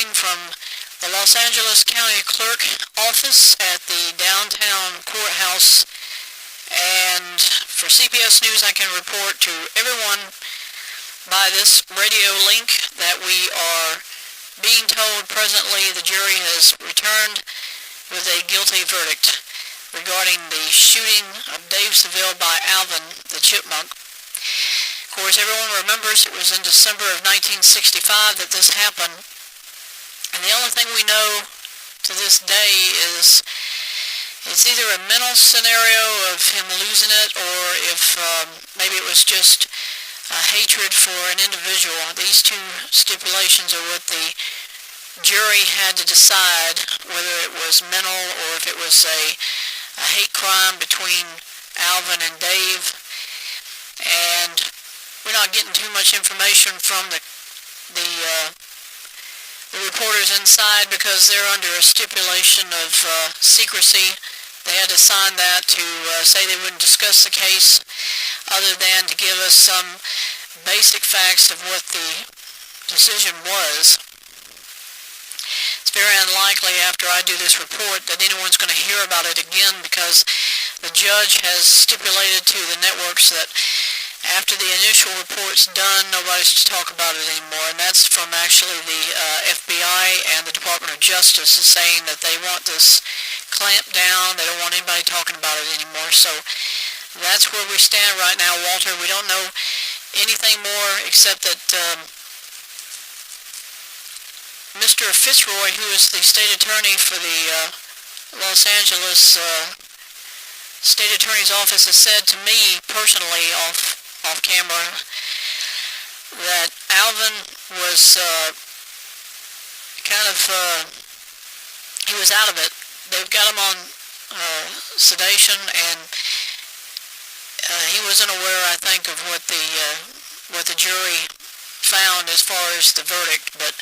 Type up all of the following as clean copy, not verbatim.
reporting from the Los Angeles County Clerk office at the downtown courthouse. And for CBS News, I can report to everyone by this radio link that we are being told presently the jury has returned with a guilty verdict regarding the shooting of Dave Seville by Alvin, the chipmunk. Of course, everyone remembers it was in December of 1965 that this happened. And the only thing we know to this day is it's either a mental scenario of him losing it, or if maybe it was just a hatred for an individual. These two stipulations are what the jury had to decide, whether it was mental or if it was a hate crime between Alvin and Dave. And we're not getting too much information from the reporters inside because they're under a stipulation of secrecy. They had to sign that to say they wouldn't discuss the case other than to give us some basic facts of what the decision was. It's very unlikely after I do this report that anyone's going to hear about it again because the judge has stipulated to the networks that after the initial report's done, nobody's to talk about it anymore. And that's from actually the FBI and the Department of Justice is saying that they want this clamped down. They don't want anybody talking about it anymore. So that's where we stand right now, Walter. We don't know anything more except that Mr. Fitzroy, who is the state attorney for the Los Angeles State Attorney's Office, has said to me personally off camera that Alvin was he was out of it. They've got him on sedation, and he wasn't aware, I think, of what the jury found as far as the verdict. But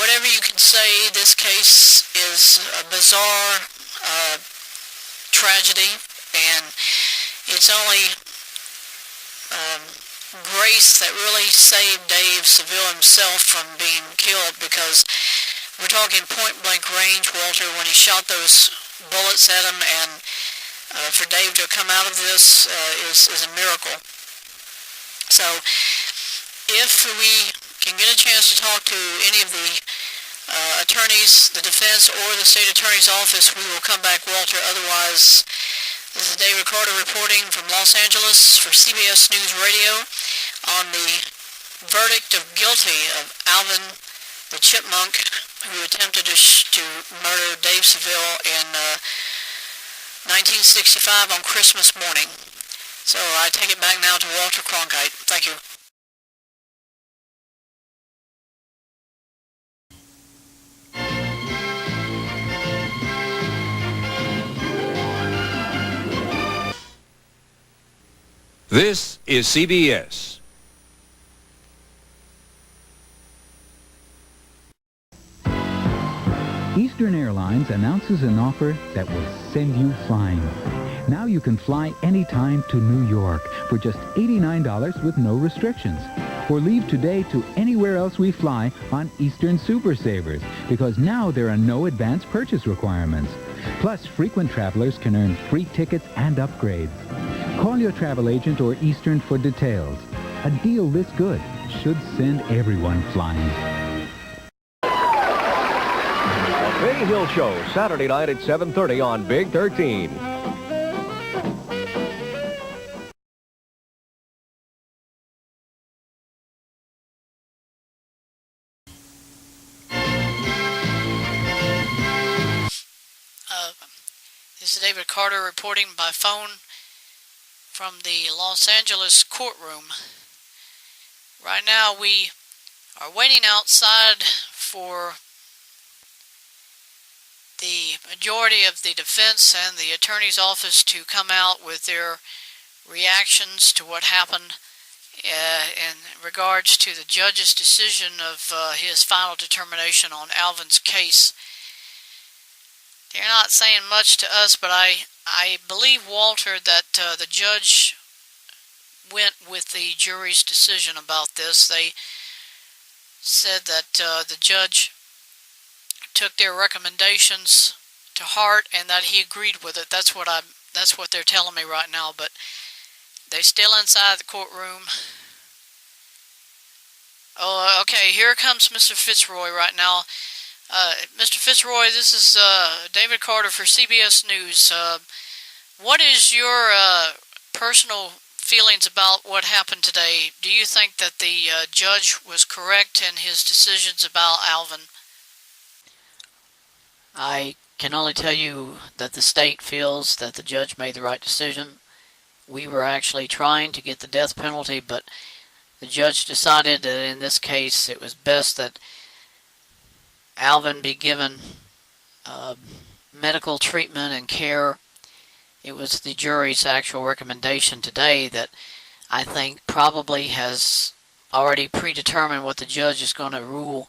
whatever you can say, this case is a bizarre tragedy, and it's only grace that really saved Dave Seville himself from being killed, because we're talking point-blank range, Walter, when he shot those bullets at him, and for Dave to come out of this is a miracle. So if we can get a chance to talk to any of the attorneys, the defense, or the state attorney's office, we will come back, Walter. Otherwise, this is David Carter reporting from Los Angeles for CBS News Radio on the verdict of guilty of Alvin the chipmunk, who attempted to murder Dave Seville in 1965 on Christmas morning. So I take it back now to Walter Cronkite. Thank you. This is CBS. Eastern Airlines announces an offer that will send you flying. Now you can fly anytime to New York for just $89 with no restrictions. Or leave today to anywhere else we fly on Eastern Super Savers, because now there are no advance purchase requirements. Plus, frequent travelers can earn free tickets and upgrades. Call your travel agent or Eastern for details. A deal this good should send everyone flying. The Benny Hill Show, Saturday night at 7:30 on Big 13. This is David Carter reporting by phone from the Los Angeles courtroom. Right now we are waiting outside for the majority of the defense and the attorney's office to come out with their reactions to what happened in regards to the judge's decision of his final determination on Alvin's case. They're not saying much to us, but I believe, Walter, that the judge went with the jury's decision about this. They said that the judge took their recommendations to heart and that he agreed with it. That's what they're telling me right now, but they're still inside the courtroom. Oh, okay, here comes Mr. Fitzroy right now. Mr. Fitzroy, this is David Carter for CBS News. What is your personal feelings about what happened today? Do you think that the judge was correct in his decisions about Alvin? I can only tell you that the state feels that the judge made the right decision. We were actually trying to get the death penalty, but the judge decided that in this case it was best that Alvin be given medical treatment and care. It was the jury's actual recommendation today that I think probably has already predetermined what the judge is going to rule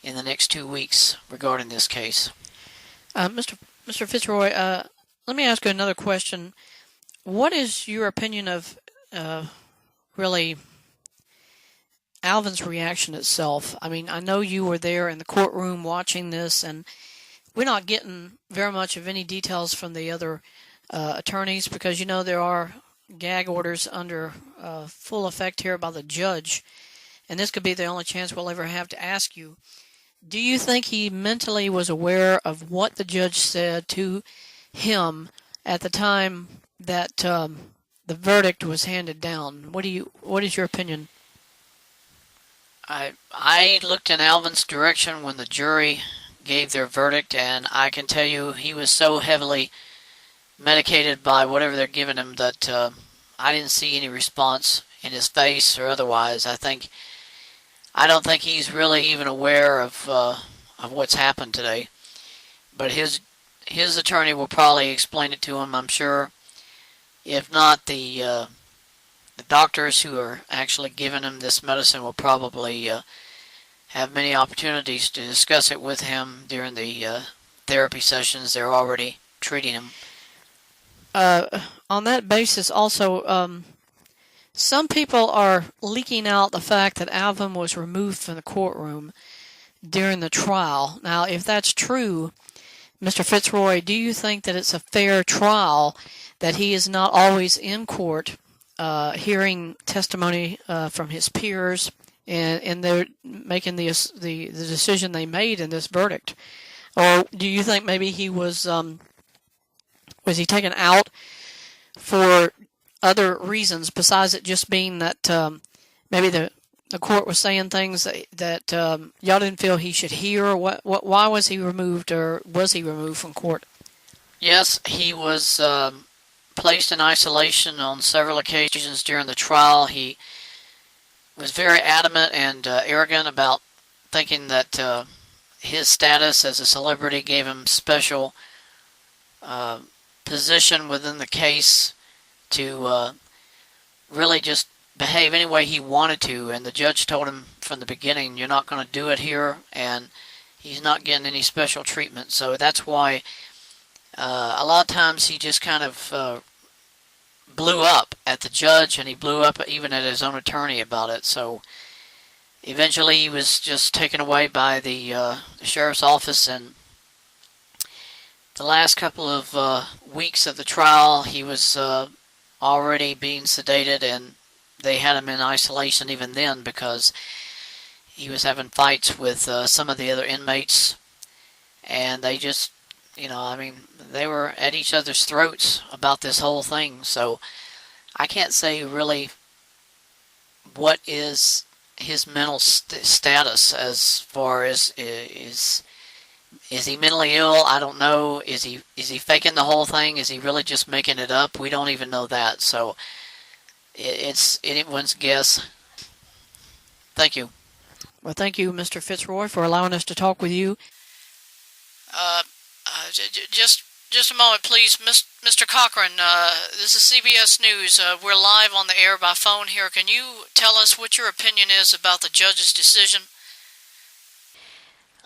in the next 2 weeks regarding this case. Mr. Fitzroy, let me ask you another question. What is your opinion of really Alvin's reaction itself? I mean, I know you were there in the courtroom watching this, and we're not getting very much of any details from the other attorneys because, you know, there are gag orders under full effect here by the judge, and this could be the only chance we'll ever have to ask you. Do you think he mentally was aware of what the judge said to him at the time that the verdict was handed down? What is your opinion? I looked in Alvin's direction when the jury gave their verdict, and I can tell you he was so heavily medicated by whatever they're giving him that I didn't see any response in his face or otherwise. I don't think he's really even aware of what's happened today. But his attorney will probably explain it to him, I'm sure. If not, the doctors who are actually giving him this medicine will probably have many opportunities to discuss it with him during the therapy sessions they're already treating him. On that basis, also, some people are leaking out the fact that Alvin was removed from the courtroom during the trial. Now, if that's true, Mr. Fitzroy, do you think that it's a fair trial that he is not always in court hearing testimony from his peers and they're making the decision they made in this verdict? Or do you think maybe he was he taken out for other reasons besides it just being that maybe the court was saying things that y'all didn't feel he should hear? Why was he removed, or was he removed from court? Yes, he was placed in isolation on several occasions during the trial. He was very adamant and arrogant about thinking that his status as a celebrity gave him special position within the case to really just behave any way he wanted to, and the judge told him from the beginning, you're not going to do it here, and he's not getting any special treatment. So that's why a lot of times he just kind of blew up at the judge, and he blew up even at his own attorney about it. So eventually he was just taken away by the sheriff's office, and the last couple of weeks of the trial he was already being sedated, and they had him in isolation even then because he was having fights with some of the other inmates, and they just, they were at each other's throats about this whole thing. So I can't say really what is his mental status as far as is he mentally ill? I don't know. Is he faking the whole thing? Is he really just making it up? We don't even know that. So it's anyone's guess. Thank you. Well, thank you, Mr. Fitzroy, for allowing us to talk with you. Just a moment, please. Mr. Cochran, this is CBS News. We're live on the air by phone here. Can you tell us what your opinion is about the judge's decision?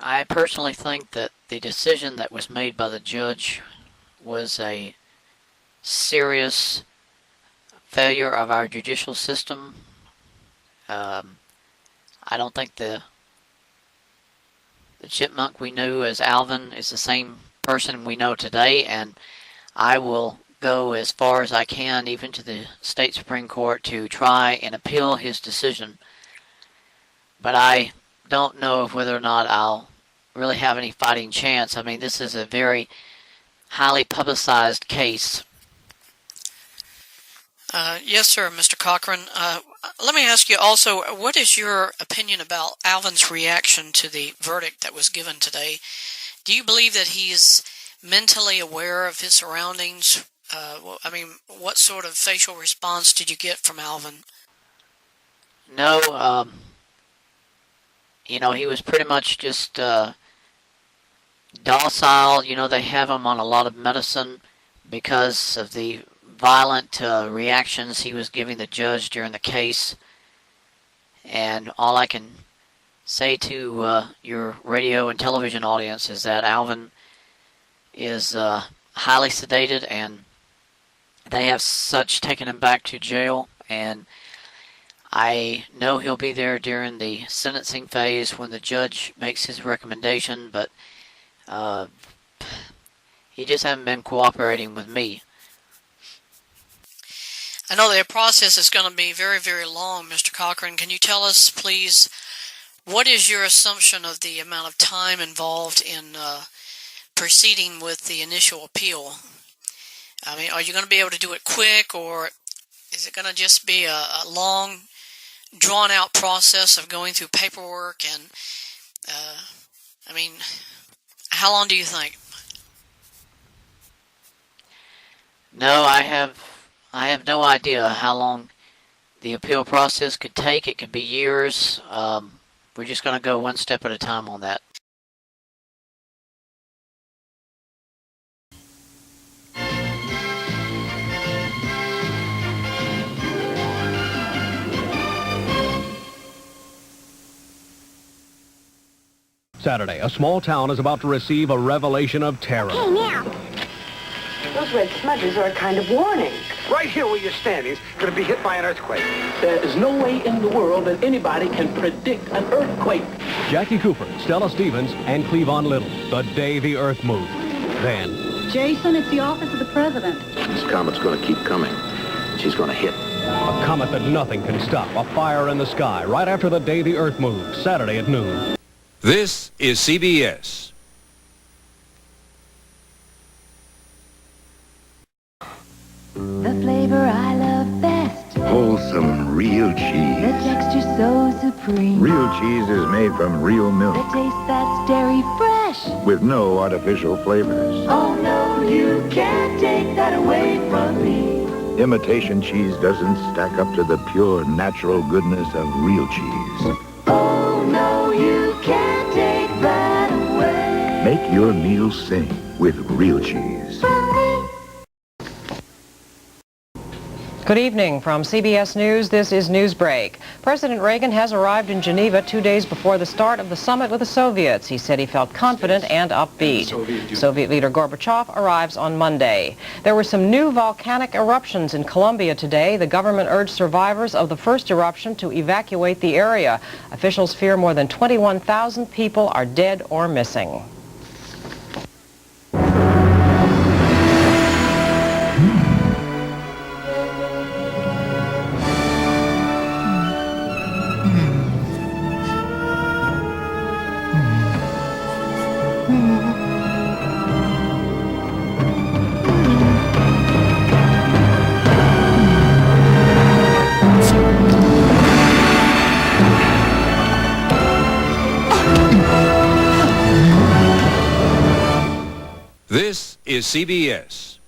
I personally think that the decision that was made by the judge was a serious failure of our judicial system. I don't think the The chipmunk we knew as Alvin is the same person we know today, and I will go as far as I can, even to the state Supreme Court, to try and appeal his decision. But I don't know whether or not I'll really have any fighting chance. I mean, this is a very highly publicized case. Yes, sir, Mr. Cochran. Let me ask you also, what is your opinion about Alvin's reaction to the verdict that was given today? Do you believe that he is mentally aware of his surroundings? I mean, what sort of facial response did you get from Alvin? No, he was pretty much just docile. They have him on a lot of medicine because of the violent reactions he was giving the judge during the case. And all I can say to your radio and television audience is that Alvin is highly sedated, and they have taken him back to jail, and I know he'll be there during the sentencing phase when the judge makes his recommendation, but he just hasn't been cooperating with me. I know the process is going to be very, very long, Mr. Cochran. Can you tell us, please, what is your assumption of the amount of time involved in proceeding with the initial appeal? I mean, are you going to be able to do it quick, or is it going to just be a long, drawn-out process of going through paperwork? And, I mean, how long do you think? No, I have no idea how long the appeal process could take. It could be years. We're just going to go one step at a time on that. Saturday, a small town is about to receive a revelation of terror. Hey, now. Those red smudges are a kind of warning. Right here where you're standing is going to be hit by an earthquake. There is no way in the world that anybody can predict an earthquake. Jackie Cooper, Stella Stevens, and Cleavon Little, the day the earth moved. Then, Jason, it's the office of the president. This comet's going to keep coming. She's going to hit. a comet that nothing can stop, a fire in the sky, right after the day the earth moved, Saturday at noon. This is CBS. The flavor I love best. Wholesome real cheese. The texture so supreme. Real cheese is made from real milk. The taste that's dairy fresh. With no artificial flavors. Oh no, you can't take that away from me. Imitation cheese doesn't stack up to the pure, natural goodness of real cheese. Oh no, you can't take that away. Make your meal sing with real cheese. Good evening from CBS News. This is Newsbreak. President Reagan has arrived in Geneva 2 days before the start of the summit with the Soviets. He said he felt confident and upbeat. Soviet leader Gorbachev arrives on Monday. There were some new volcanic eruptions in Colombia today. The government urged survivors of the first eruption to evacuate the area. Officials fear more than 21,000 people are dead or missing. This is CBS.